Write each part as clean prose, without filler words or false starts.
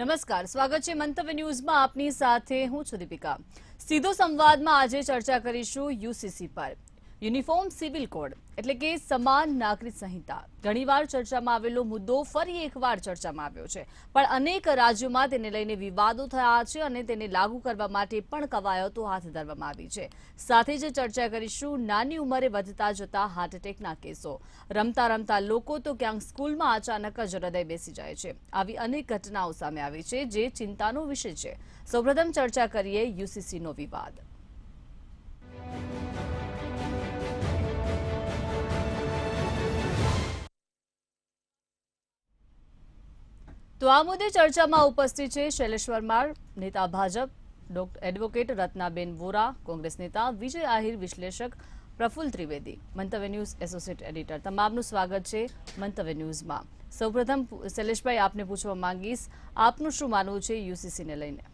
નમસ્કાર, સ્વાગત છે મંતવ્ય ન્યૂઝમાં. આપની સાથે હું છું દીપિકા. સીધો સંવાદમાં આજે ચર્ચા કરીશું યુસીસી પર. યુનિફોર્મ સિવિલ કોડ એટલે કે સમાન નાગરિક સંહિતા ઘણીવાર ચર્ચામાં આવેલો મુદ્દો ફરી એકવાર ચર્ચામાં આવ્યો છે, પણ અનેક રાજ્યોમાં તેને લઈને વિવાદો થયા છે અને તેને લાગુ કરવા માટે પણ કવાયતો હાથ ધરવામાં આવી છે. સાથે જ ચર્ચા કરીશું નાની ઉંમરે વધતા જતા હાર્ટ એટેકના કેસો. રમતા રમતા લોકો તો ક્યાંક સ્કૂલમાં અચાનક જ હૃદય બેસી જાય છે. આવી અનેક ઘટનાઓ સામે આવી છે જે ચિંતાનો વિષય છે. સૌપ્રથમ ચર્ચા કરીએ યુસીસીનો વિવાદ. તો આ મુદ્દે ચર્ચામાં ઉપસ્થિત છે શૈલેષ પરમાર, નેતા ભાજપ, એડવોકેટ રત્નાબેન વોરા, કોંગ્રેસ નેતા વિજય આહિર, વિશ્લેષક પ્રફુલ્લ ત્રિવેદી, મંતવ્ય ન્યૂઝ એસોસિએટ એડિટર. તમામનું સ્વાગત છે મંતવ્ય ન્યૂઝમાં. સૌપ્રથમ શૈલેષભાઈ, આપને પૂછવા માંગીશ, આપનું શું માનવું છે યુસીસીને લઈને?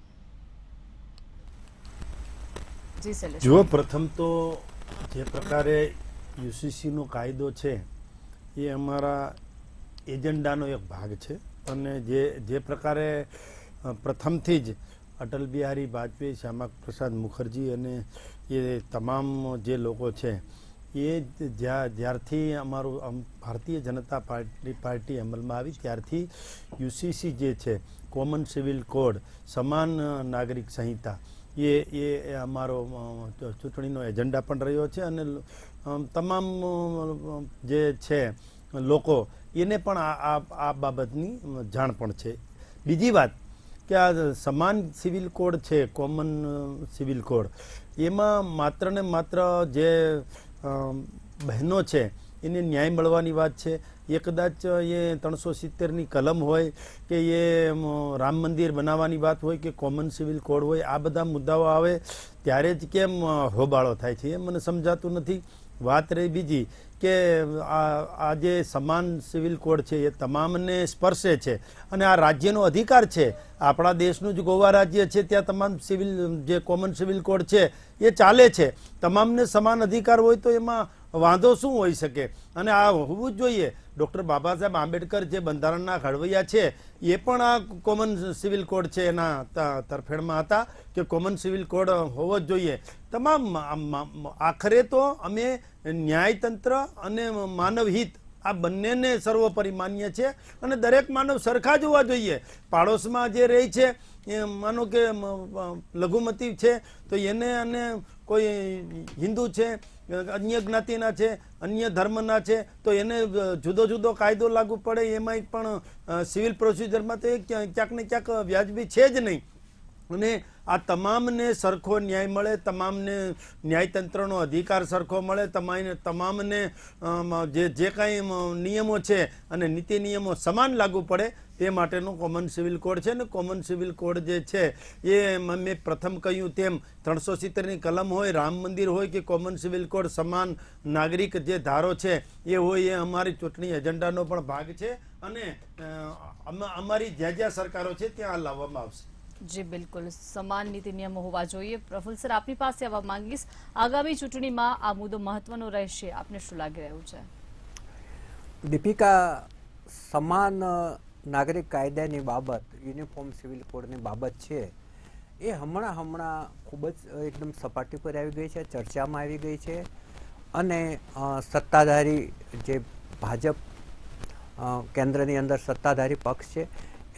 જી શૈલેષ. જો પ્રથમ તો જે પ્રકારે યુસીસીનો કાયદો છે એ અમારા એજન્ડાનો એક ભાગ છે અને જે પ્રકારે પ્રથમથી જ અટલ બિહારી વાજપેયી, શ્યામા પ્રસાદ મુખર્જી અને એ તમામ જે લોકો છે એ જ્યારથી અમારું ભારતીય જનતા પાર્ટી અમલમાં આવી ત્યારથી યુસીસી જે છે, કોમન સિવિલ કોડ, સમાન નાગરિક સંહિતા, એ અમારો ચૂંટણીનો એજન્ડા પણ રહ્યો છે અને તમામ જે છે લોકો એને પણ આ બાબતની જાણ પણ છે. બીજી વાત કે આ સમાન સિવિલ કોડ છે, કોમન સિવિલ કોડ, એમાં માત્ર ને માત્ર જે બહેનો છે એને ન્યાય મળવાની વાત છે. એ કદાચ એ 370ની કલમ હોય કે એ રામ મંદિર બનાવવાની વાત હોય કે કોમન સિવિલ કોડ હોય, આ બધા મુદ્દાઓ આવે ત્યારે જ કેમ હોબાળો થાય છે એ મને સમજાતું નથી. વાત રહી બીજી કે આ જે સમાન સિવિલ કોડ છે એ તમામને સ્પર્શે છે અને આ રાજ્યનો અધિકાર છે. આપણા દેશનું જ ગોવા રાજ્ય છે, ત્યાં તમામ સિવિલ જે કોમન સિવિલ કોડ છે એ ચાલે છે. તમામને સમાન અધિકાર હોય તો એમાં વાંધો શું હોઈ શકે? અને આ હોવું જ જોઈએ. ડૉક્ટર બાબા સાહેબ આંબેડકર જે બંધારણના ઘડવૈયા છે એ પણ આ કોમન સિવિલ કોડ છે એના તરફેણમાં હતા કે કોમન સિવિલ કોડ હોવો જ જોઈએ. તમામ આખરે તો અમે ન્યાયતંત્ર અને માનવહિત આ બંનેને સર્વોપરી માન્ય છે અને દરેક માનવ સરખા જ હોવા જોઈએ. પાડોશમાં જે રહે છે એ માનો કે લઘુમતી છે તો એને અને કોઈ હિન્દુ છે, અન્ય જ્ઞાતિના છે, અન્ય ધર્મના છે તો એને જુદો જુદો કાયદો લાગુ પડે. એમાંય પણ સિવિલ પ્રોસિજરમાં તો એ ક્યાંક ને ક્યાંક વ્યાજબી છે જ નહીં. અને આ તમામને સરખો ન્યાય મળે, તમામને ન્યાયતંત્રનો અધિકાર સરખો મળે, તમામને જે કાંઈ નિયમો છે અને નીતિ નિયમો સમાન લાગુ પડે તે માટેનો કોમન સિવિલ કોડ છે. ને કોમન સિવિલ કોડ જે છે એ મેં પ્રથમ કહ્યું તેમ 370ની કલમ હોય, રામ મંદિર હોય કે કોમન સિવિલ કોડ, સમાન નાગરિક જે ધારો છે એ હોય, એ અમારી ચૂંટણી એજન્ડાનો પણ ભાગ છે અને અમારી જ્યાં સરકારો છે ત્યાં લાવવામાં આવશે. જી બિલકુલ, સમાન નીતિ નિયમો હોવા જોઈએ. પ્રફુલ્લ સર, આપની પાસે આવવા માંગીશ, આગામી ચૂંટણીમાં આ મુદ્દો મહત્વનો રહેશે, આપને શું લાગી રહ્યું છે? દીપિકા, સમાન નાગરિક કાયદાની બાબત, યુનિફોર્મ સિવિલ કોડની બાબત છે એ હમણાં ખૂબ જ એકદમ સપાટી પર આવી ગઈ છે, ચર્ચામાં આવી ગઈ છે અને સત્તાધારી જે ભાજપ કેન્દ્રની અંદર સત્તાધારી પક્ષ છે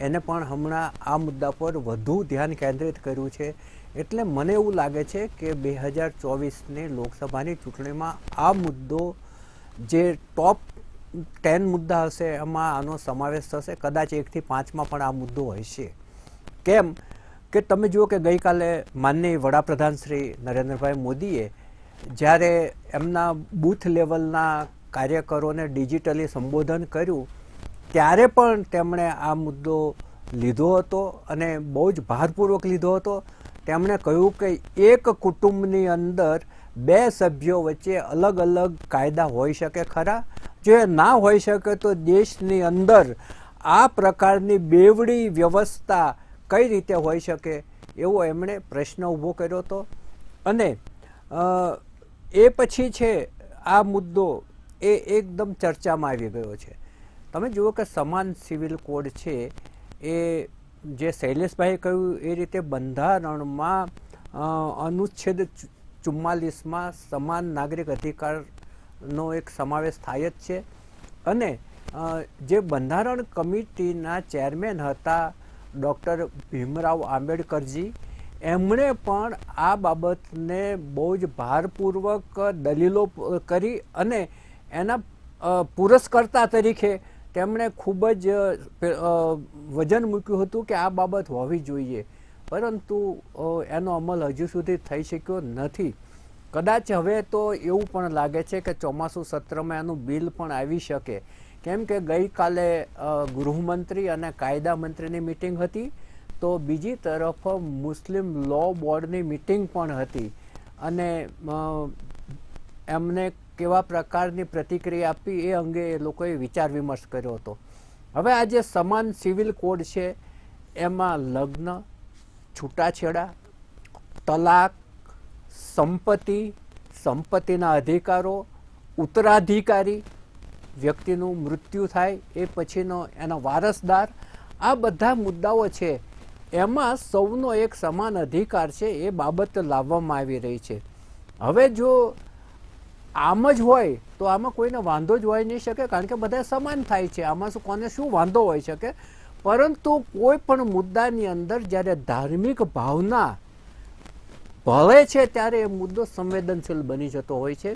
એને પણ હમણાં આ મુદ્દા પર વધુ ધ્યાન કેન્દ્રિત કર્યું છે. એટલે મને એવું લાગે છે કે 2024ની લોકસભાની ચૂંટણીમાં આ મુદ્દો જે ટોપ 10 મુદ્દા હશે એમાં આનો સમાવેશ થશે. કદાચ 1 થી 5માં પણ આ મુદ્દો હશે. કેમ કે તમે જુઓ કે ગઈકાલે માનનીય વડાપ્રધાન શ્રી નરેન્દ્રભાઈ મોદીએ જ્યારે એમના બૂથ લેવલના કાર્યકરોને ડિજિટલી સંબોધન કર્યું ત્યારે પણ તેમણે આ મુદ્દો લીધો હતો અને બહુ જ ભારપૂર્વક લીધો હતો. તેમણે કહ્યું કે એક કુટુંબની અંદર 2 સભ્યો વચ્ચે અલગ અલગ કાયદા હોઈ શકે ખરા? જો એ ના હોઈ શકે તો દેશની અંદર આ પ્રકારની બેવડી વ્યવસ્થા કઈ રીતે હોઈ શકે એવો એમણે પ્રશ્ન ઊભો કર્યો હતો. અને એ પછી છે આ મુદ્દો એ એકદમ ચર્ચામાં આવી ગયો છે. તમે જુઓ કે સમાન સિવિલ કોડ છે એ જે શૈલેષભાઈએ કહ્યું એ રીતે બંધારણમાં અનુચ્છેદ 44માં સમાન નાગરિક અધિકારનો એક સમાવેશ થાય જ છે. અને જે બંધારણ કમિટીના ચેરમેન હતા ડૉક્ટર ભીમરાવ આંબેડકરજી, એમણે પણ આ બાબતને બહુ જ ભારપૂર્વક દલીલો કરી અને એના પુરસ્કર્તા તરીકે તેમણે ખૂબ જ વજન મૂક્યું હતું કે આ બાબત હોવી જોઈએ, પરંતુ એનો અમલ હજુ સુધી થઈ શક્યો નથી. કદાચ હવે તો એવું પણ લાગે છે કે ચોમાસું સત્રમાં એનું બિલ પણ આવી શકે, કેમ કે ગઈકાલે ગૃહમંત્રી અને કાયદા મંત્રીની મિટિંગ હતી, તો બીજી તરફ મુસ્લિમ લો બોર્ડની મિટિંગ પણ હતી અને એમને કેવા પ્રકારની પ્રતિક્રિયા આપી એ અંગે એ લોકોએ વિચાર વિમર્શ કર્યો હતો. હવે આ જે સમાન સિવિલ કોડ છે એમાં લગ્ન, છૂટાછેડા, તલાક, સંપત્તિ, સંપત્તિના અધિકારો, ઉત્તરાધિકારી, વ્યક્તિનું મૃત્યુ થાય એ પછીનો એનો વારસદાર, આ બધા મુદ્દાઓ છે એમાં સૌનો એક સમાન અધિકાર છે એ બાબત લાવવામાં આવી રહી છે. હવે જો આમ જ હોય તો આમાં કોઈને વાંધો જ હોય નહીં શકે, કારણ કે બધા સમાન થાય છે, આમાં કોને શું વાંધો હોઈ શકે. પરંતુ કોઈ પણ મુદ્દાની અંદર જ્યારે ધાર્મિક ભાવના ભળે છે ત્યારે એ મુદ્દો સંવેદનશીલ બની જતો હોય છે.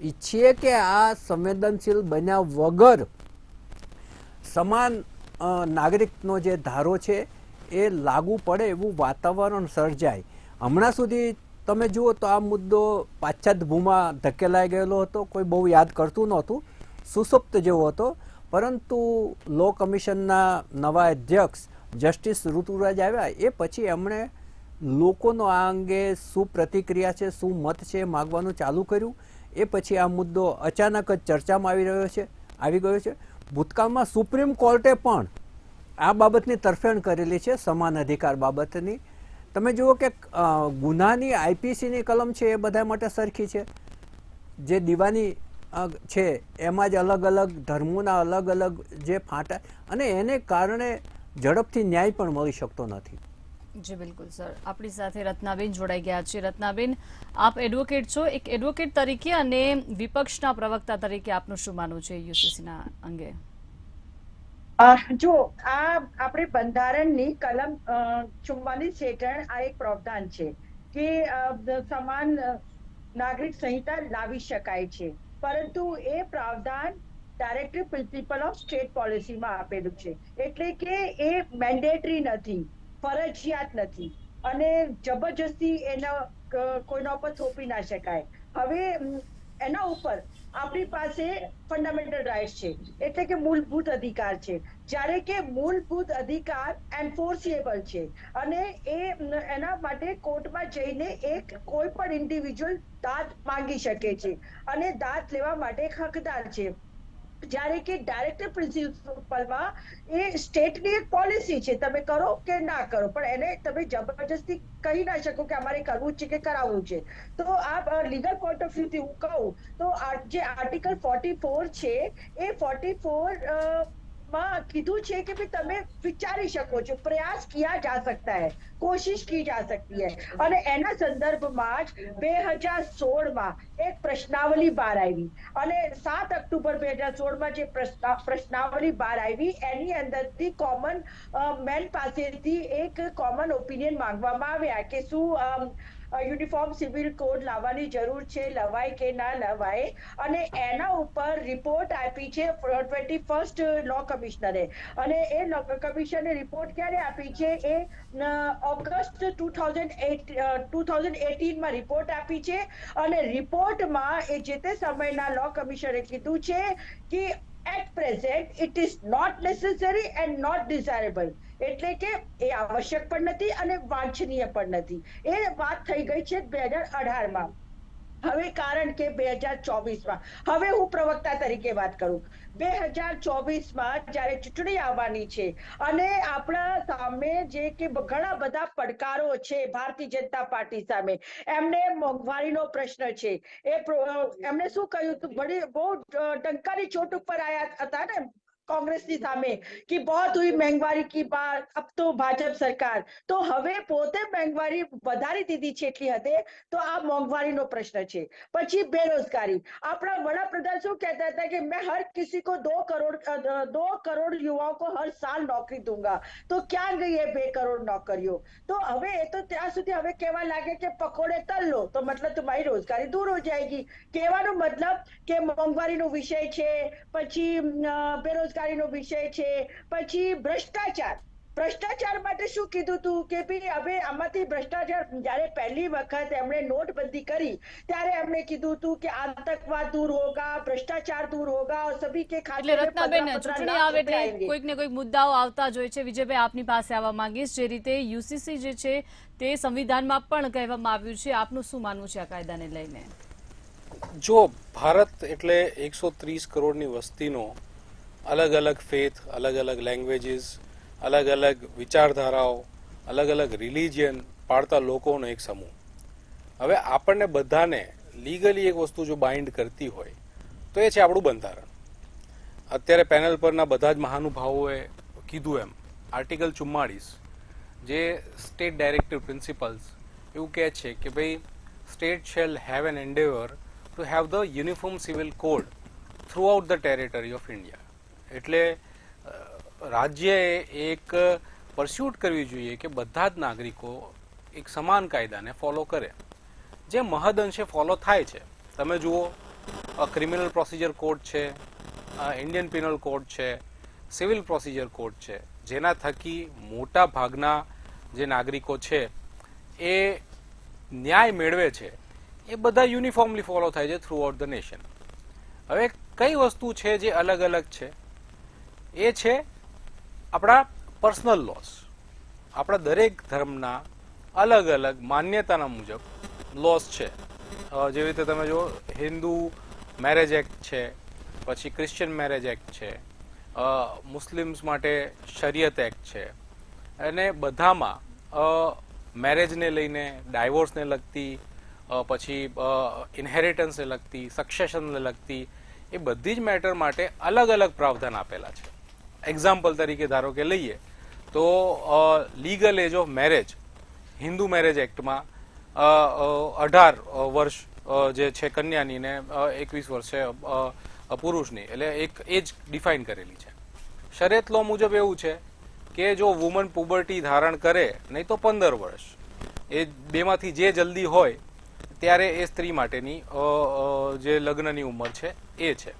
ઈચ્છીએ કે આ સંવેદનશીલ બન્યા વગર સમાન નાગરિકનો જે ધારો છે એ લાગુ પડે એવું વાતાવરણ સર્જાય. હમણાં સુધી તમે જુઓ તો આ મુદ્દો પાશ્ચાત્ય ભૂમાં ધકેલાઈ ગયેલો હતો, કોઈ બહુ યાદ કરતું નહોતું, સુસુપ્ત જેવો હતો. પરંતુ લો કમિશનના નવા અધ્યક્ષ જસ્ટિસ ઋતુરાજ આવ્યા એ પછી એમણે લોકોનો આ અંગે શું પ્રતિક્રિયા છે, શું મત છે માગવાનું ચાલુ કર્યું. એ પછી આ મુદ્દો અચાનક જ ચર્ચામાં આવી ગયો છે. ભૂતકાળમાં સુપ્રીમ કોર્ટે પણ આ બાબતની તરફેણ કરેલી છે, સમાન અધિકાર બાબતની. તમે જુઓ કે ગુનાની આઈપીસીની કલમ છે એ બધા માટે સરખી છે. જે દીવાની છે એમાં જ અલગ અલગ ધર્મોના અલગ અલગ જે ફાંટા, અને એને કારણે ઝડપથી ન્યાય પણ મળી શકતો નથી. જી બિલકુલ સર, આપણી સાથે રત્નાબેન જોડાઈ ગયા છે. રત્નાબેન, આપ એડવોકેટ છો, એક એડવોકેટ તરીકે અને વિપક્ષના પ્રવક્તા તરીકે આપનું શું માનવું છે યુસીસીના અંગે? જો આ આપણે બંધારણની કલમ 44 હેઠળ આ એક પ્રાવધાન છે કે સમાન નાગરિક સંહિતા લાવી શકાય છે, પરંતુ એ પ્રાવધાન ડાયરેક્ટિવ પ્રિન્સિપલ ઓફ સ્ટેટ પોલિસીમાં આપેલું છે, એટલે કે એ મેન્ડેટરી નથી, ફરજિયાત નથી અને જબરજસ્તી એના કોઈના ઉપર થોપી ના શકાય. હવે એના ઉપર આપણી પાસે ફંડામેન્ટલ રાઇટ્સ છે, એટલે કે મૂળભૂત અધિકાર છે, જ્યારે કે મૂળભૂત અધિકાર એન્ફોર્સિએબલ છે અને એના માટે કોર્ટમાં જઈને એક કોઈ પણ ઇન્ડિવિજ્યુઅલ દાદ માંગી શકે છે અને દાદ લેવા માટે હકદાર છે. જ્યારે કે ડાયરેક્ટિવ પ્રિન્સિપલમાં એ સ્ટેટની એક પોલિસી છે, તમે કરો કે ના કરો, પણ એને તમે જબરજસ્તી કહી ના શકો કે અમારે કરવું છે કે કરાવવું છે. તો આ લીગલ પોઈન્ટ ઓફ વ્યૂથી હું કહું તો જે આર્ટિકલ 44 છે એ 44 માં કીધું છે કે ભાઈ તમે વિચારી શકો છો, પ્રયાસ કિયા જા સકતા હૈ, કોશિશ કી જા સકતી હૈ. અને એના સંદર્ભમાં જ 2016માં એક પ્રશ્નાવલી બહાર આવી અને 7 ઓક્ટોબર 2016માં જે પ્રશ્નાવલી બહાર આવી એની અંદરથી કોમન મેન પાસેથી એક કોમન ઓપિનિયન માંગવામાં આવ્યા કે શું યુનિફોર્મ સિવિલ કોડ લાવવાની જરૂર છે, લવાય કે ના લવાય. અને એના ઉપર રિપોર્ટ આપી છે 21st લો કમિશનરે, અને એ લો કમિશનરે રિપોર્ટ ક્યારે આપી છે એ ઓગસ્ટ 2018માં રિપોર્ટ આપી છે. અને રિપોર્ટમાં એ જે તે સમયના લો કમિશનરે કીધું છે કે at present it is not necessary and not desirable, એટલે કે એ આવશ્યક પણ નથી અને વાંછનીય પણ નથી. એ વાત થઈ ગઈ છે 2018માં. હવે કારણ કે 2024માં, હવે હું પ્રવક્તા તરીકે વાત કરું, 2024માં જયારે ચૂંટણી આવવાની છે અને આપણા સામે જે કે ઘણા બધા પડકારો છે ભારતીય જનતા પાર્ટી સામે, એમને મોંઘવારીનો પ્રશ્ન છે, એમને શું કહ્યું હતું, બહુ ટંકાની ચોટ ઉપર આયા હતા ને કોંગ્રેસની સામે કે बहुत हुई महंगाई की बात, अब तो ભાજપ સરકાર તો હવે પોતે મોંઘવારી વધારી દીધી છે એટલી હદે, તો આ મોંઘવારીનો પ્રશ્ન છે. પછી બેરોજગારી, આપણા વડાપ્રધાન શું કહેતા હતા કે मैं हर किसी को 2 करोड़ युवाओं को हर साल नौकरी दूंगा, તો ક્યાં ગઈ એ 2 કરોડ નોકરીઓ? તો હવે એ તો ત્યાં સુધી હવે કહેવા લાગે કે પકોડે તલ લો તો મતલબ તમારી રોજગારી દૂર હો જાયગી. કહેવાનો મતલબ કે મોંઘવારીનો વિષય છે, પછી બેરોજગારીનો વિષય છે, પછી ભ્રષ્ટાચાર માટે શું કીધું તું કે ભાઈ હવે આમાંથી ભ્રષ્ટાચાર, જ્યારે પહેલી વખત એમણે નોટબંધી કરી ત્યારે એમણે કીધું તું કે આતંકવાદ દૂર હોગા, ભ્રષ્ટાચાર દૂર હોગા, और सभी के એટલે खाते में રત્નાબેન 15 ચૂંટણી लाख આવે रुपए એટલે आएंगे. કોઈક ને કોઈક મુદ્દાઓ આવતા જ હોય છે. વિજયભાઈ, આપની પાસે આવવા માંગીશ. જે રીતે યુસીસી જે છે તે સંવિધાનમાં પણ કહેવામાં આવ્યું છે, આપનું શું માનવું છે આ કાયદાને લઈને? જો ભારત એટલે 130 કરોડની વસ્તીનો અલગ અલગ ફેથ, અલગ અલગ લેંગ્વેજીસ, અલગ અલગ વિચારધારાઓ, અલગ અલગ રિલિજિયન પાળતા લોકોનો એક સમૂહ. હવે આપણને બધાને લીગલી એક વસ્તુ જો બાઇન્ડ કરતી હોય તો એ છે આપણું બંધારણ. અત્યારે પેનલ પરના બધા જ મહાનુભાવોએ કીધું એમ આર્ટિકલ 44 જે સ્ટેટ ડાયરેક્ટિવ પ્રિન્સિપલ્સ એવું કહે છે કે ભાઈ state shall have an endeavour to have the uniform civil code throughout the territory of India. એટલે રાજ્યએ એક પરસ્યુટ કરવી જોઈએ કે બધા જ નાગરિકો એક સમાન કાયદાને ફોલો કરે, જે મહદઅંશે ફોલો થાય છે. તમે જુઓ, ક્રિમિનલ પ્રોસિજર કોડ છે, ઇન્ડિયન પિનલ કોડ છે, સિવિલ પ્રોસિજર કોડ છે, જેના થકી મોટા ભાગના જે નાગરિકો છે એ ન્યાય મેળવે છે, એ બધા યુનિફોર્મલી ફોલો થાય છે થ્રુ આઉટ ધ નેશન. હવે કઈ વસ્તુ છે જે અલગ અલગ છે? એ છે આપણા પર્સનલ લોસ. આપણા દરેક ધર્મના અલગ અલગ માન્યતાના મુજબ લોસ છે. જેવી રીતે તમે જો હિન્દુ મેરેજ એક્ટ છે, પછી ક્રિશ્ચિયન મેરેજ એક્ટ છે, મુસ્લિમ્સ માટે શરિયત એક્ટ છે, અને બધામાં મેરેજને લઈને, ડાયવોર્સને લગતી, પછી ઇનહેરિટન્સને લગતી, સક્સેશનને લગતી, એ બધી જ મેટર માટે અલગ અલગ પ્રાવધાન આપેલા છે. એક્ઝામ્પલ તરીકે ધારો કે લઈએ તો legal age of marriage Hindu marriage એક્ટમાં 18 વર્ષ જે છે કન્યાની ને 21 વર્ષ છે પુરુષની, એટલે એક એજ ડિફાઇન કરેલી છે. શરિયત લો મુજબ એવું છે કે જો વુમન પુબર્ટી ધારણ કરે નહીં તો 15 વર્ષ, એ બેમાંથી જે જલ્દી હોય ત્યારે એ સ્ત્રી માટેની જે લગ્નની ઉંમર છે એ છે.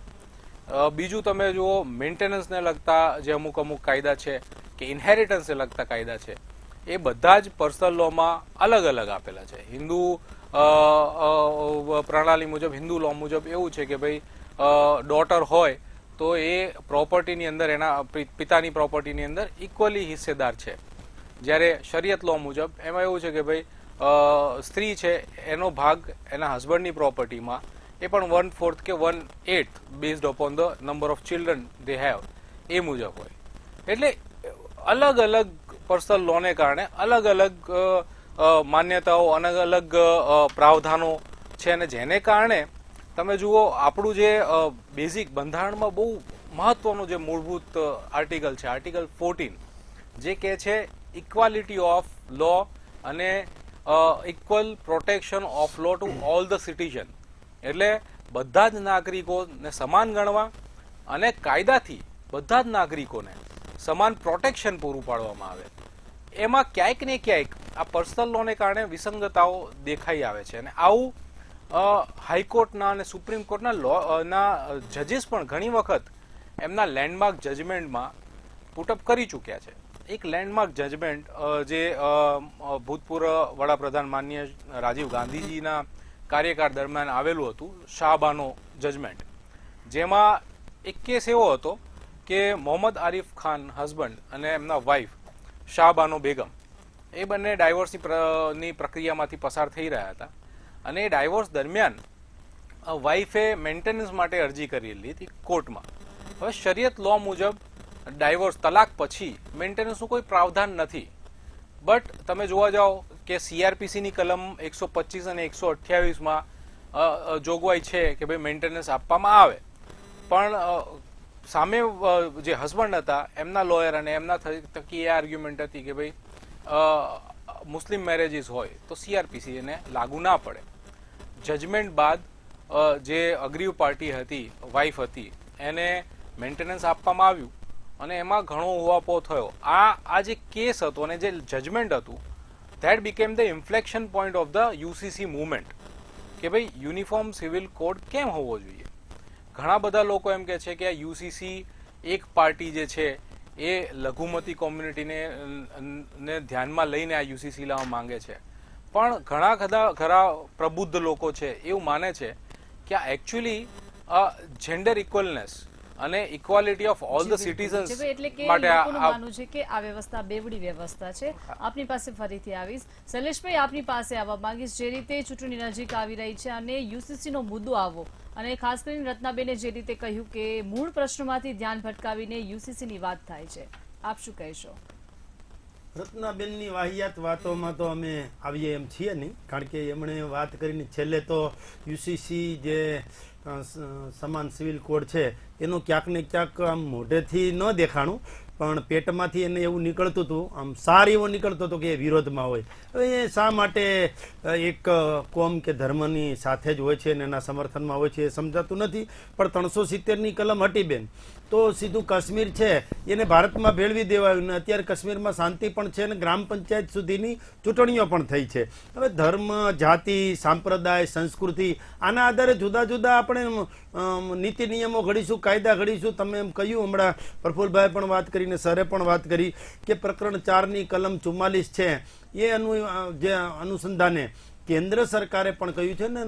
બીજું તમે જુઓ, મેન્ટેનન્સને લગતા જે અમુક કાયદા છે કે ઇનહેરિટન્સને લગતા કાયદા છે, એ બધા જ પર્સનલ લોમાં અલગ અલગ આપેલા છે. હિન્દુ પ્રણાલી મુજબ, હિન્દુ લો મુજબ એવું છે કે ભાઈ ડોટર હોય તો એ પ્રોપર્ટીની અંદર, એના પિતાની પ્રોપર્ટીની અંદર ઇક્વલી હિસ્સેદાર છે. જ્યારે શરિયત લો મુજબ એમાં એવું છે કે ભાઈ સ્ત્રી છે એનો ભાગ એના હસબન્ડની પ્રોપર્ટીમાં એ પણ 1/4 કે 1/8 based upon the number of children they have a મુજબ હોય. એટલે અલગ અલગ પર્સનલ લોને કારણે અલગ અલગ માન્યતાઓ, અલગ અલગ પ્રાવધાનો છે, અને જેને કારણે તમે જુઓ આપણું જે બેઝિક બંધારણમાં બહુ મહત્વનું જે મૂળભૂત આર્ટિકલ છે, આર્ટિકલ 14, જે કહે છે ઇક્વાલિટી ઓફ લો અને equal protection of law to all the citizen. એટલે બધા જ નાગરિકોને સમાન ગણવા અને કાયદાથી બધા જ નાગરિકોને સમાન પ્રોટેક્શન પૂરું પાડવામાં આવે. એમાં ક્યાંક ને ક્યાંક આ પર્સનલ લોને કારણે વિસંગતાઓ દેખાઈ આવે છે, અને આવું હાઈકોર્ટના અને સુપ્રીમ કોર્ટના લોના જજીસ પણ ઘણી વખત એમના લેન્ડમાર્ક જજમેન્ટમાં પુટઅપ કરી ચૂક્યા છે. એક લેન્ડમાર્ક જજમેન્ટ જે ભૂતપૂર્વ વડાપ્રધાન માનનીય રાજીવ ગાંધીજીના કાર્યકાળ દરમિયાન આવેલું હતું, શાહબાનો જજમેન્ટ, જેમાં એક કેસ એવો હતો કે મોહમ્મદ આરિફ ખાન હસબન્ડ અને એમના વાઇફ શાહબાનો બેગમ એ બંને ડાયવોર્સની પ્રક્રિયામાંથી પસાર થઈ રહ્યા હતા, અને એ ડાયવોર્સ દરમિયાન વાઇફે મેન્ટેનન્સ માટે અરજી કરેલી હતી કોર્ટમાં. હવે શરિયત લો મુજબ ડાયવોર્સ, તલાક પછી મેન્ટેનન્સનું કોઈ પ્રાવધાન નથી. બટ તમે જોવા જાઓ કે CRPCની કલમ 125 અને 128માં જોગવાઈ છે કે ભાઈ મેન્ટેનન્સ આપવામાં આવે, પણ સામે જે હસબન્ડ હતા એમના લોયર અને એમના થકી એ આર્ગ્યુમેન્ટ હતી કે ભાઈ મુસ્લિમ મેરેજીસ હોય તો CRPC એને લાગુ ના પડે. જજમેન્ટ બાદ જે અગ્રીવ પાર્ટી હતી, વાઇફ હતી, એને મેન્ટેનન્સ આપવામાં આવ્યું અને એમાં ઘણો ઉહાપો થયો. આ જે કેસ હતો અને જે જજમેન્ટ હતું, that became the inflection point of the UCC movement કે ભાઈ યુનિફોર્મ સિવિલ કોડ કેમ હોવો જોઈએ. ઘણા બધા લોકો એમ કહે છે કે આ UCC એક પાર્ટી જે છે એ લઘુમતી કોમ્યુનિટીને ધ્યાનમાં લઈને આ UCC લાવવા માંગે છે, પણ ઘણા પ્રબુદ્ધ લોકો છે એવું માને છે કે આ એકચ્યુઅલી જેન્ડર ઇક્વલનેસ અને equality of all the citizens એટલે કે માટે લોકોનું માનવું છે કે આ વ્યવસ્થા બેવડી વ્યવસ્થા છે. આપની પાસે ફરીથી આવીશ. શૈલેષભાઈ, આપની પાસે આવવા માંગીશ. જે રીતે ચૂંટણી નજીક આવી રહી છે અને UCC નો મુદ્દો આવો અને ખાસ કરીને રત્નાબેને જે રીતે કહ્યું કે મૂળ પ્રશ્નોમાંથી ધ્યાન ભટકાવીને UCC ની વાત થાય છે, આપ શું કહેશો? રત્નાબેનની વાહિયાત વાતોમાં તો અમે આવીએ એમ છીએ નહીં, કારણ કે એમણે વાત કરીને છેલ્લે તો UCC જે સમાન સિવિલ કોડ છે એનો ક્યાંક ને ક્યાંક આમ મોઢેથી ન દેખાણું પણ પેટમાંથી એને એવું નીકળતું હતું, આમ સાર એવો નીકળતો હતો કે એ વિરોધમાં હોય. હવે એ શા માટે એક કોમ કે ધર્મની સાથે જ હોય છે અને એના સમર્થનમાં હોય છે એ સમજાતું નથી. પણ 370ની કલમ હટી બેન તો સીધું કાશ્મીર છે એને ભારતમાં ભેળવી દેવાયું ને અત્યારે કાશ્મીરમાં શાંતિ પણ છે અને ગ્રામ પંચાયત સુધીની ચૂંટણીઓ પણ થઈ છે. હવે ધર્મ, જાતિ, સાંપ્રદાય, સંસ્કૃતિ આના આધારે જુદા જુદા આપણે નીતિ નિયમો ઘડીશું, કાયદા ઘડીશું. તમે એમ કહ્યું, હમણાં પ્રફુલભાઈ પણ વાત કરીને સરે પણ વાત કરી કે પ્રકરણ 4ની કલમ 44 છે એ જે અનુસંધાને કેન્દ્ર સરકારે પણ કહ્યું છે ને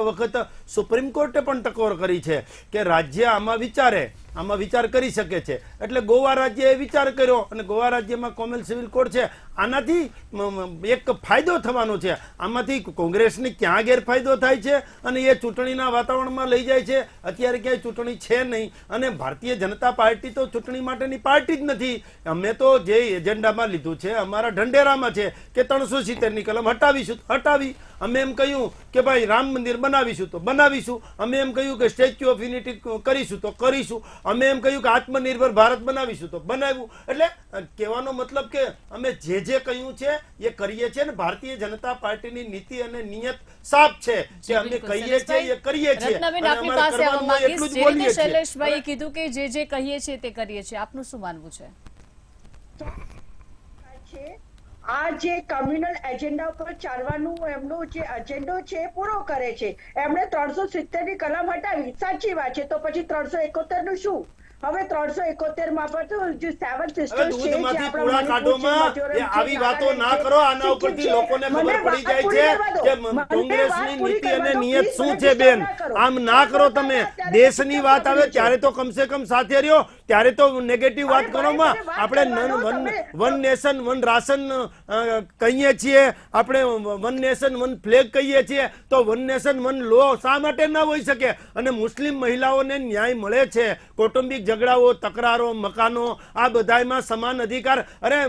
વખત સુપ્રીમ કોર્ટે પણ ટકોર કરી છે કે રાજ્ય આમાં વિચાર કરી શકે છે. એટલે ગોવા રાજ્યએ વિચાર કર્યો અને ગોવા રાજ્યમાં કોમન સિવિલ કોડ છે. આનાથી એક ફાયદો થવાનો છે. આમાંથી કોંગ્રેસને ક્યાં ગેરફાયદો થાય છે અને એ ચૂંટણીના વાતાવરણમાં લઈ જાય છે. અત્યારે ક્યાંય ચૂંટણી છે નહીં અને ભારતીય જનતા પાર્ટી તો ચૂંટણી માટેની પાર્ટી જ નથી. અમે તો જે એજન્ડામાં લીધું છે અમારા ઢંઢેરામાં છે કે 370ની કલમ હટાવી. અમે એમ કહ્યું કે ભાઈ રામ મંદિર બનાવીશું તો બનાવીશું. અમે એમ કહ્યું કે સ્ટેચ્યુ ઓફ યુનિટી કરીશું તો કરીશું. અમે એમ કહ્યું કે આત્મનિર્ભર ભારત બનાવીશું તો બનાવ્યું. એટલે કહેવાનો મતલબ કે અમે જે કહ્યું છે એ કરીએ છીએ ને ભારતીય જનતા પાર્ટીની નીતિ અને નિયત સાફ છે કે અમે કહીએ છીએ એ કરીએ છીએ. રત્નાબેન, આપની પાસે આવવા માંગીશ. જે રીતે શૈલેષભાઈએ કીધું કે જે કહીએ છીએ તે કરીએ છીએ, આપનું શું માનવું છે? આ જે કમ્યુનલ એજન્ડા ઉપર ચાલવાનું એમનો જે એજન્ડો છે પૂરો કરે છે. એમણે 370ની કલમ હટાવી, સાચી વાત છે. તો પછી 371 નું શું? હવે 371 માં પણ તો જે સેવન સિસ્ટર્સ છે દૂધમાંથી પૂરા કાઢોમાં આવી વાતો ના કરો. આના ઉપરથી લોકોને ખબર પડી જાય છે કે કોંગ્રેસની નીતિ અને નિયત શું છે. બેન, આમ ના કરો તમે. દેશની વાત આવે ત્યારે તો કમસે કમ સાથે રહ્યો, ત્યારે તો નેગેટિવ વાત કરવામાં આપણે વન નેશન વન રાશન કહીએ છીએ, આપણે વન નેશન વન ફ્લેગ કહીએ છીએ. તો વન નેશન વન લો શા માટે ના હોઈ શકે? અને મુસ્લિમ મહિલાઓને ન્યાય મળે છે. કૌટુંબિક ઝઘડાઓ, તકરારો, મકાનો આ બધામાં સમાન અધિકાર. અરે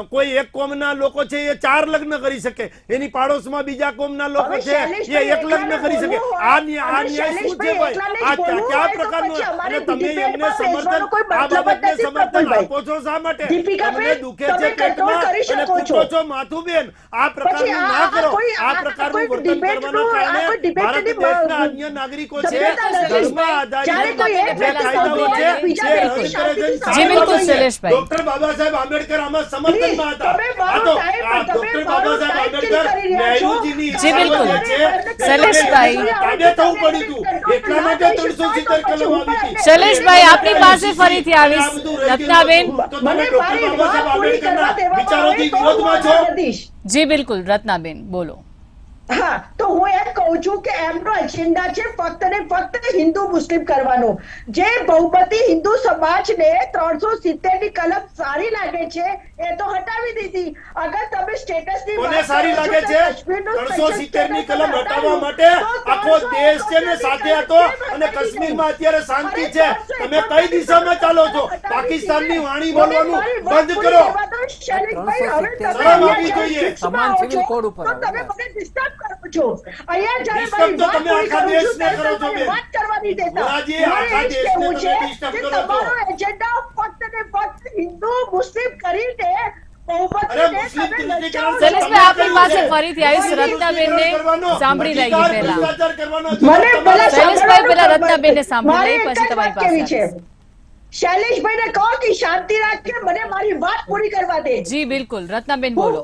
કોઈ એક કોમના લોકો છે એ 4 લગ્ન કરી શકે, એની પાડોશમાં બીજા કોમના લોકો છે એ 1 લગ્ન કરી શકે. આ ન્યાય શું છે ભાઈ? આ કયા પ્રકારનો? અને તમે એમને સમર્થન, આ બાબતને સમર્થન આપો છો શા માટે? તમને દુખે છે પેટમાં અને કૂટો છો માથું. બેન, આ પ્રકારનું ના કરો. આ પ્રકારનું વર્તન કરવાના કારણે ભારત દેશના અન્ય નાગરિકો છે ધર્મ આધારિત જે કાયદાઓ છે જી બિલકુલ શૈલેષભાઈ. ડોક્ટર બાબા સાહેબ આંબેડકર આમાં સમર્થનમાં હતા. આ તો ડોક્ટર બાબા સાહેબ આંબેડકર નેહરુજીની જી બિલકુલ શૈલેષભાઈ. તાબે થવું પડ્યું હતું, એટલા માટે 370 કલમ આવી હતી. શૈલેષભાઈ, આપની પાસે ફરીથી આવીશ. રત્નાબેન, તો તમે ડોક્ટર બાબા સાહેબ આંબેડકરના વિચારોથી વિરોધમાં છો? જી બિલકુલ રત્નાબેન, બોલો. હા, તો હું એમ કહું છું કે એમનો એજન્ડા છે ફક્ત ને ફક્ત હિન્દુ મુસ્લિમ કરવાનો. જે બહુમતી હિન્દુ સમાજને 370ની કલમ સારી લાગે છે એ તો હટાવી દીધી. અગર તમે સ્ટેટસની કોને સારી લાગે છે? 370ની કલમ હટાવવા માટે આખો દેશ છે ને સાથે હતો અને કાશ્મીરમાં અત્યારે શાંતિ છે. તમે કઈ દિશામાં ચાલો છો? પાકિસ્તાનની વાણી બોલવાનું બંધ કરો. શૈલેષભાઈ, હવે તમે 370 અહીંયા આવવી જ્યારે જોઈએ. શિક્ષમાં સમાન આવો સિવિલ છો, કોડ ઉપર તો આવે તમે ને. મને disturb કરો છો. અહીંયા જ્યારે Disturb મારી તો વાત તમે પૂરી આખા કરું છું, દેશને ત્યારે કરો છો, તમે બેન. વાત કરવા નહીં દેતા. ભોળાજી, મારે આખા એ જ દેશને કહેવું તમે છે disturb કે કરો છો. તમારો એજન્ડા ફક્ત ને ફક્ત હિન્દુ મુસ્લિમ કરીને અરે, બહુમતીને મુસ્લિમ તમે તૃતીયકરણ લચાવો છો. શૈલેષભાઈ, આપની પાસે ફરીથી આવીશ. રત્નાબેનને સાંભળી લઈએ અધિકાર પહેલા. ભ્રષ્ટાચાર કરવાનો મને જવાબ પેલા તમારો. શૈલેષભાઈ, પેલા સાંભળવાનું રત્નાબેનને સાંભળી મારે લઈએ, એક પછી જ તમારી વાત કહેવી પાસે છે. આવીશ. શૈલેષભાઈને કહો કે શાંતિ રાખે, મને મારી વાત પૂરી કરવા દે. જી બિલકુલ, રત્નાબેન બોલો.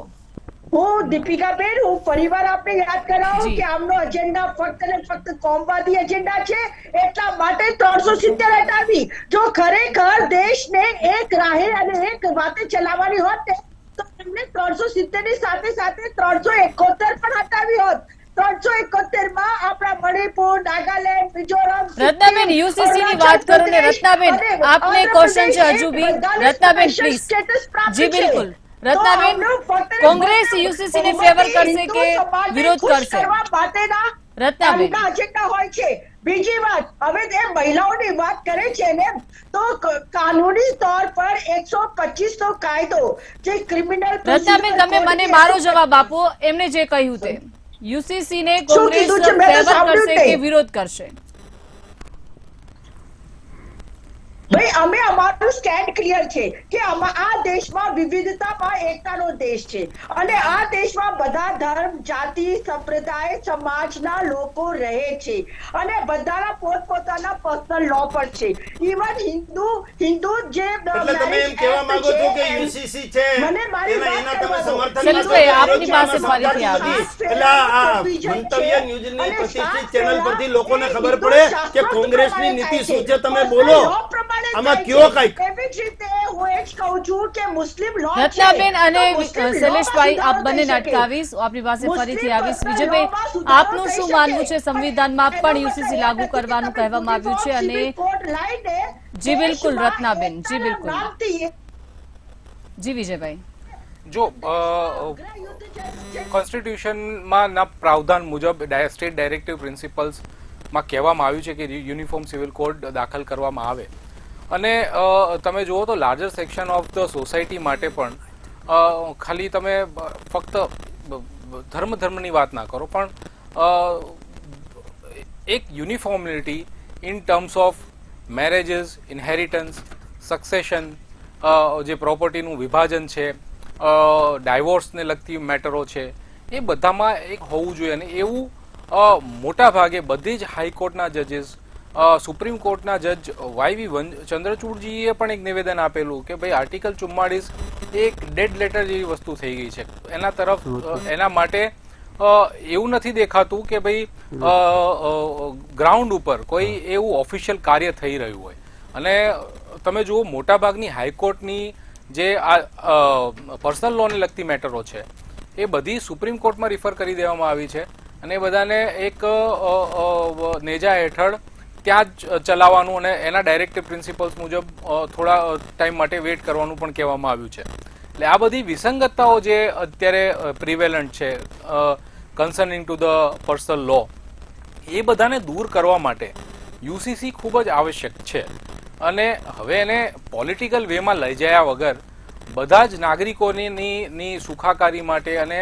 હું દીપિકાબેન, હું ફરીવાર આપને યાદ કરાવું જી. કે આમનો એજન્ડા ફક્ત ને ફક્ત કોમવાદી એજન્ડા છે, એટલા માટે 370 હટાવી. જો ખરેખર દેશને એક રાહે અને એક વાતે ચલાવવાની હોત ને, તો એમને 370 ની સાથે સાથે 371 પણ હટાવી હોત. 371 માં આપણા મણિપુર, નાગાલેન્ડ, મિઝોરમ, રત્નાબેન, યુસીસી ની વાત કરો ને. રત્નાબેન, આપને ક્વેશ્ચન છે હજુ બી. રત્નાબેન પ્લીઝ. જી બિલકુલ. રત્નાબેન, કોંગ્રેસ યુસીસી ને ફેવર કરશે કે વિરોધ કરશે? રત્નાબેન, એજન્ડા હોય છે. બીજી વાત, હવે એ મહિલાઓની વાત કરે છે ને, તો કાનૂની તौर પર 125 નો કાયદો જે ક્રિમિનલ રત્નાબેન, તમે મને મારો જવાબ આપો. એમને જે કહ્યું તે યુસીસી ને કોંગ્રેસ કીધું છે? મેં તો ફેવર સાંભળ્યું કરશે જ કે નહીં. વિરોધ કરશે? ભાઈ, અમે અમારું સ્ટેન્ડ ક્લિયર છે કે આ દેશમાં વિવિધતામાં એકતાનો દેશ છે, અને આ દેશમાં બધા ધર્મ, જાતિ, સંપ્રદાય, સમાજના લોકો રહે છે, અને બધાના પોતપોતાના પર્સનલ લો પણ છે. ઇવન હિન્દુ જે એટલે તમે એમ કહેવા માંગો છો કે યુસીસી છે મને મારી એના વાત તમે કરવા દો. સમર્થન શૈલેષભાઈ, કરો છો. આપની પાસે ફરીથી નથી. આવીશ. એટલે આ મંતવ્ય ન્યૂઝની પ્રતિષ્ઠિત ચેનલ પરથી લોકોને ખબર પડે કે કોંગ્રેસની નીતિ શું છે. તમે બોલો, આમાં કયો કઈક. એવી જ રીતે હું એ જ કહું છું કે મુસ્લિમ લો છે, રત્નાબેન અને તો મુસ્લિમ શૈલેષભાઈ, લોમાં આપ બંને સુધારો થઈ શકે. અટકાવીશ. આપની પાસે ફરીથી આવીશ. મુસ્લિમ વિજયભાઈ, લોમાં સુધારો આપનું થઈ શું શકે. માનવું છે? સંવિધાનમાં એનો પણ મતલબ યુસીસી એ લાગુ નથી કે કરવાનું તમે કહેવામાં આવ્યું છે, અને સિવિલ કોડ લાઈને જી બિલકુલ, દેશમાં રત્નાબેન, જી એકતાના બિલકુલ. નામથી જી વિજયભાઈ. જો કોન્સ્ટિટ્યુશનમાં ના પ્રાવધાન મુજબ સ્ટેટ ડાયરેક્ટિવ પ્રિન્સિપલ્સમાં કહેવામાં આવ્યું છે કે યુનિફોર્મ સિવિલ કોડ દાખલ કરવામાં આવે, અને તમે જુઓ તો larger section of the society માટે પણ ખાલી તમે ફક્ત ધર્મની વાત ના કરો, પણ એક uniformity in terms of marriages, inheritance, succession, જે પ્રોપર્ટીનું વિભાજન છે, ડાયવોર્સને લગતી મેટરો છે, એ બધામાં એક હોવું જોઈએ. અને એવું મોટા ભાગે બધી જ હાઈકોર્ટના જજીસ, સુપ્રીમ કોર્ટના જજ YV ચંદ્રચૂડજીએ પણ એક નિવેદન આપેલું કે ભાઈ આર્ટિકલ 44 એક ડેડ લેટર જેવી વસ્તુ થઈ ગઈ છે. એના તરફ એના માટે એવું નથી દેખાતું કે ભાઈ ગ્રાઉન્ડ ઉપર કોઈ એવું ઓફિશિયલ કાર્ય થઈ રહ્યું હોય. અને તમે જુઓ, મોટાભાગની હાઈકોર્ટની જે આ પર્સનલ લોને લગતી મેટરો છે એ બધી સુપ્રીમ કોર્ટમાં રિફર કરી દેવામાં આવી છે, અને એ બધાને એક નેજા હેઠળ ત્યાં જ ચલાવવાનું અને એના ડાયરેક્ટિવ પ્રિન્સિપલ્સ મુજબ થોડા ટાઈમ માટે વેઇટ કરવાનું પણ કહેવામાં આવ્યું છે. એટલે આ બધી વિસંગતતાઓ જે અત્યારે પ્રિવેલન્ટ છે concerning to the personal law, એ બધાને દૂર કરવા માટે યુસીસી ખૂબ જ આવશ્યક છે. અને હવે એને પોલિટિકલ વેમાં લઈ જયા વગર બધા જ નાગરિકોની સુખાકારી માટે અને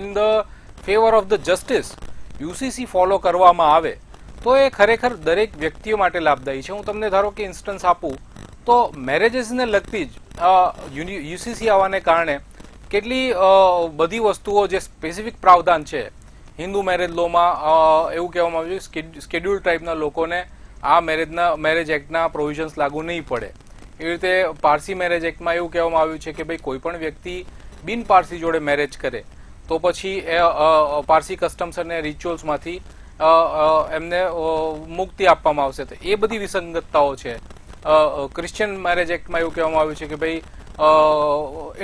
in the favour of the justice UCC follow કરવામાં આવે તો એ ખરેખર દરેક વ્યક્તિઓ માટે લાભદાયી છે. હું તમને ધારો કે ઇન્સ્ટન્સ આપું તો મેરેજીસને લગતી જ યુસીસી આવવાને કારણે કેટલી બધી વસ્તુઓ જે સ્પેસિફિક પ્રાવધાન છે હિન્દુ મેરેજ લોમાં એવું કહેવામાં આવ્યું છે સ્કેડ્યુલ ટ્રાઇબના લોકોને આ મેરેજ એક્ટના પ્રોવિઝન્સ લાગુ નહીં પડે. એવી રીતે પારસી મેરેજ એક્ટમાં એવું કહેવામાં આવ્યું છે કે ભાઈ કોઈ પણ વ્યક્તિ બિન પારસી જોડે મેરેજ કરે તો પછી એ પારસી કસ્ટમ્સ અને રિચ્યુઅલ્સમાંથી એમને મુક્તિ આપવામાં આવશે. તો એ બધી વિસંગતતાઓ છે. ક્રિશ્ચિયન મેરેજ એક્ટમાં એવું કહેવામાં આવ્યું છે કે ભાઈ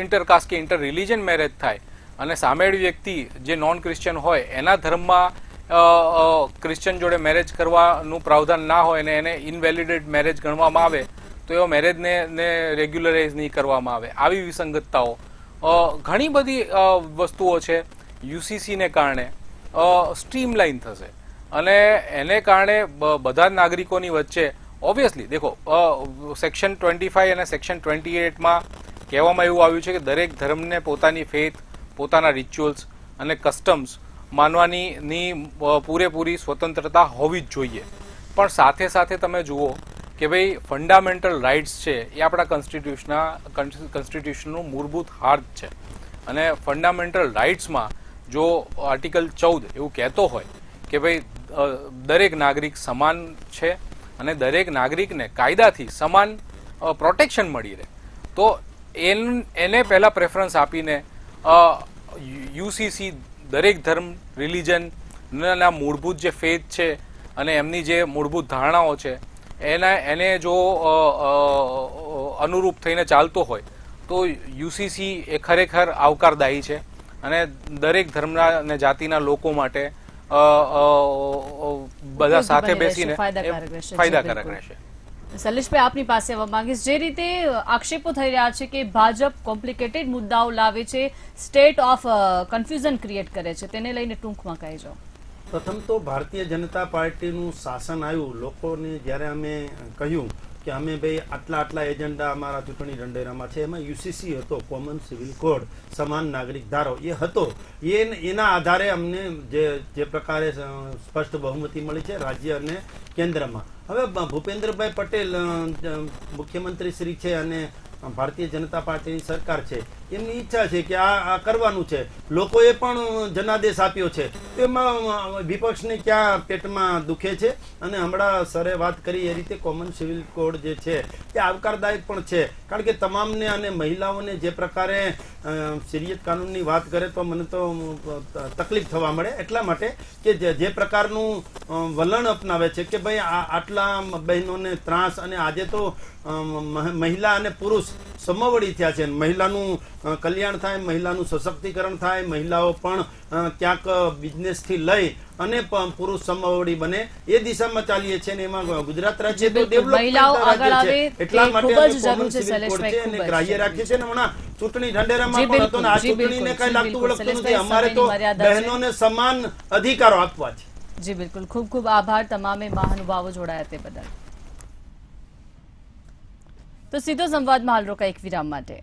ઇન્ટરકાસ્ટ કે ઇન્ટર રિલિજન મેરેજ થાય અને સામેળ વ્યક્તિ જે નોન ક્રિશ્ચિયન હોય એના ધર્મમાં ક્રિશ્ચિયન જોડે મેરેજ કરવાનું પ્રાવધાન ના હોય ને એને ઇનવેલિડેટ મેરેજ ગણવામાં આવે તો એવા મેરેજને રેગ્યુલરાઇઝ નહીં કરવામાં આવે. આવી વિસંગતતાઓ ઘણી બધી વસ્તુઓ છે યુસીસીને કારણે સ્ટ્રીમલાઇન થશે, અને એને કારણે બધા જ નાગરિકોની વચ્ચે ઓબ્વિયસલી દેખો સેક્શન 25 અને સેક્શન 28માં કહેવામાં એવું આવ્યું છે કે દરેક ધર્મને પોતાની ફેથ, પોતાના રિચ્યુઅલ્સ અને કસ્ટમ્સ માનવાની પૂરેપૂરી સ્વતંત્રતા હોવી જ જોઈએ. પણ સાથે સાથે તમે જુઓ કે ભાઈ ફંડામેન્ટલ રાઇટ્સ છે એ આપણા કોન્સ્ટિટ્યુશનનું મૂળભૂત હાર્દ છે. અને ફંડામેન્ટલ રાઇટ્સમાં જો આર્ટિકલ 14 એવું કહેતો હોય કે ભાઈ દરેક નાગરિક સમાન છે અને દરેક નાગરિકને કાયદાથી સમાન પ્રોટેક્શન મળી રહે, તો એને પહેલા પ્રેફરન્સ આપીને યુસીસી દરેક ધર્મ, રિલિજનના મૂળભૂત જે ફેથ છે અને એમની જે મૂળભૂત ધારણાઓ છે એને જો અનુરૂપ થઈને ચાલતો હોય તો યુસીસી એ ખરેખર આવકારદાયી છે અને દરેક ધર્મના અને જાતિના લોકો માટે બધા સાથે બેસીને ફાયદાકારક રહેશે. શૈલેષભાઈ, આપની પાસે આવવા માંગીશ. જે રીતે આક્ષેપો થઈ રહ્યા છે કે ભાજપ કોમ્પ્લિકેટેડ મુદ્દાઓ લાવે છે, સ્ટેટ ઓફ કન્ફ્યુઝન ક્રિએટ કરે છે, તેને લઈને ટૂંકમાં કહી જાઓ. પ્રથમ તો ભારતીય જનતા પાર્ટીનું શાસન આવ્યું, લોકોને જ્યારે અમે કહ્યું કે અમે ભાઈ આટલા એજન્ડા અમારા ચૂંટણી ઢંઢેરામાં છે, એમાં યુસીસી હતો, કોમન સિવિલ કોડ, સમાન નાગરિક ધારો એ હતો. એના આધારે અમને જે પ્રકારે સ્પષ્ટ બહુમતી મળી છે રાજ્ય અને કેન્દ્રમાં. હવે ભૂપેન્દ્રભાઈ પટેલ મુખ્યમંત્રી શ્રી છે અને ભારતીય જનતા પાર્ટીની સરકાર છે, એમની ઈચ્છા છે કે આ કરવાનું છે. લોકોએ પણ જનાદેશ આપ્યો છે, એમાં વિપક્ષને ક્યાં પેટમાં દુખે છે. અને હમણાં સરે વાત કરી એ રીતે કોમન સિવિલ કોડ જે છે એ આવકારદાયક પણ છે, કારણ કે તમામને અને મહિલાઓને જે પ્રકારે શરિયત કાનૂનની વાત કરે તો મને તો તકલીફ થવા મળે, એટલા માટે કે જે પ્રકારનું વલણ અપનાવે છે કે ભાઈ આટલા બહેનોને ત્રાસ, અને આજે તો મહિલા અને પુરુષ સમવડી થયા છે. મહિલાનું કલ્યાણ થાય, મહિલાનું સશક્તિકરણ થાય, મહિલાઓ પણ ક્યાંક બિઝનેસથી લઈ અને પુરુષ સમવડી બને એ દિશામાં ચાલીએ છીએ. અને એમાં ગુજરાત રાજ્ય તો ડેવલપ એટલા માટે કોમન સિવિલ કોડ છે એને ગ્રાહ્ય રાખીએ છીએ. હમણાં ચૂંટણી ઢંઢેરામાં પણ હતો ને આ ચૂંટણીને કઈ લાગતું વળગતું નથી. અમારે તો બહેનોને સમાન અધિકારો આપવા છે. જી બિલકુલ, ખૂબ ખૂબ આભાર તમામે મહાનુભાવો જોડાયા તે બદલ. તો સીધો સંવાદમાં હાલ રોકાય એક વિરામ માટે.